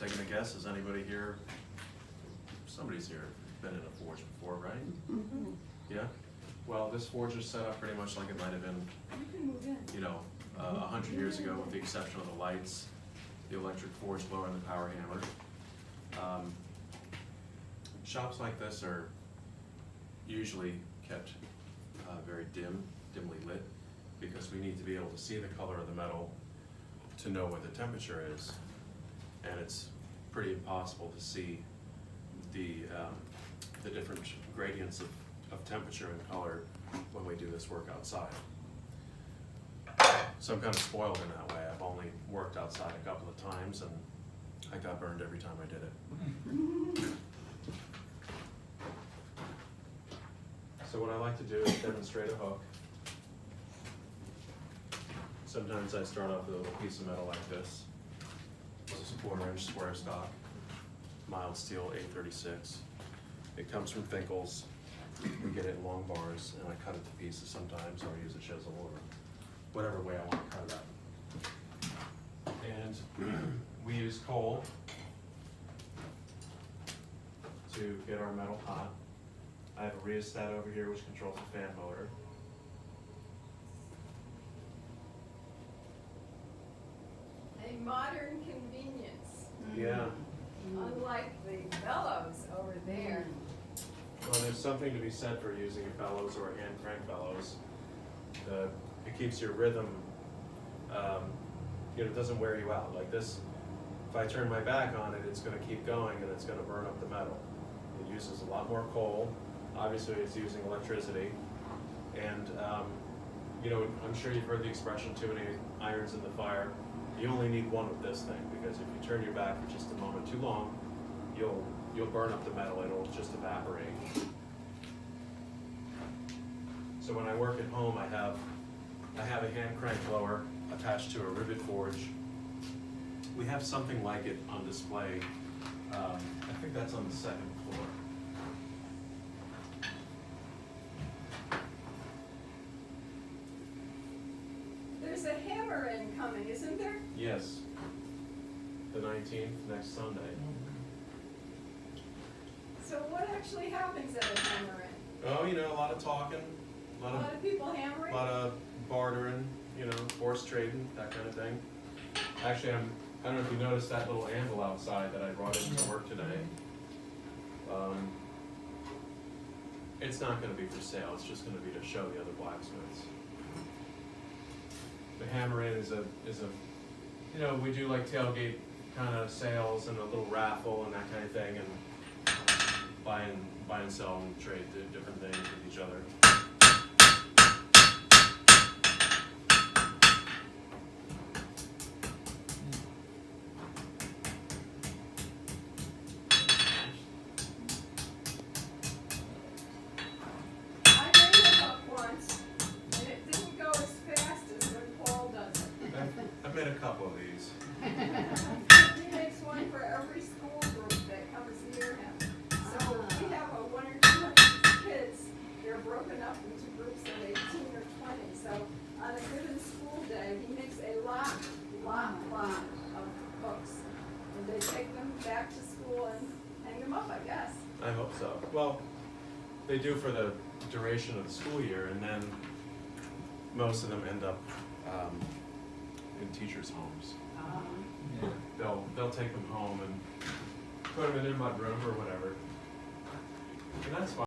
taking a guess, is anybody here, somebody's here, been in a forge before, right? Mm-hmm. Yeah? Well, this forge is set up pretty much like it might have been, You can move in. you know, 100 years ago, with the exception of the lights, the electric forge blower and the power hammer. Shops like this are usually kept very dimly lit, because we need to be able to see the color of the metal to know what the temperature is. And it's pretty impossible to see the different gradients of temperature and color when we do this work outside. So I'm kind of spoiled in that way. I've only worked outside a couple of times, and I got burned every time I did it. So what I like to do is demonstrate a hook. Sometimes I start off with a little piece of metal like this. This is a 1/4-inch square stock, mild steel 836. It comes from Finkel's. We get it in long bars, and I cut it to pieces sometimes, or I use a chisel, or whatever way I want to cut it up. And we use coal to get our metal hot. I have a rheostat over here which controls the fan motor. A modern convenience, Yeah. unlike the bellows over there. Well, there's something to be said for using a bellows or a hand crank bellows. It keeps your rhythm, it doesn't wear you out. Like this, if I turn my back on it, it's going to keep going and it's going to burn up the metal. It uses a lot more coal. Obviously, it's using electricity. And, I'm sure you've heard the expression, too many irons in the fire. You only need one with this thing, because if you turn your back for just a moment too long, you'll burn up the metal. It'll just evaporate. So when I work at home, I have a hand crank blower attached to a rivet forge. We have something like it on display. I think that's on the 2nd floor. There's a hammer-in coming, isn't there? Yes. The 19th, next Sunday. So what actually happens at a hammer-in? Oh, a lot of talking, A lot of people hammering? a lot of bartering, horse trading, that kind of thing. Actually, I don't know if you noticed that little anvil outside that I brought into work today. It's not going to be for sale. It's just going to be to show the other blacksmiths. The hammer-in is a we do like tailgate kind of sales and a little raffle and that kind of thing, and buy and sell and trade different things with each other. I made a hook once, and it didn't go as fast as when Paul does it. I've made a couple of these. He makes one for every school group that comes near him. So we have 1 or 2 kids. They're broken up into groups of 18 or 20. So on a given school day, he makes a lot of hooks. And they take them back to school and hang them up, I guess. I hope so. Well, they do for the duration of the school year, and then most of them end up in teachers' homes. They'll take them home and put them in their mudroom or whatever, and that's fine.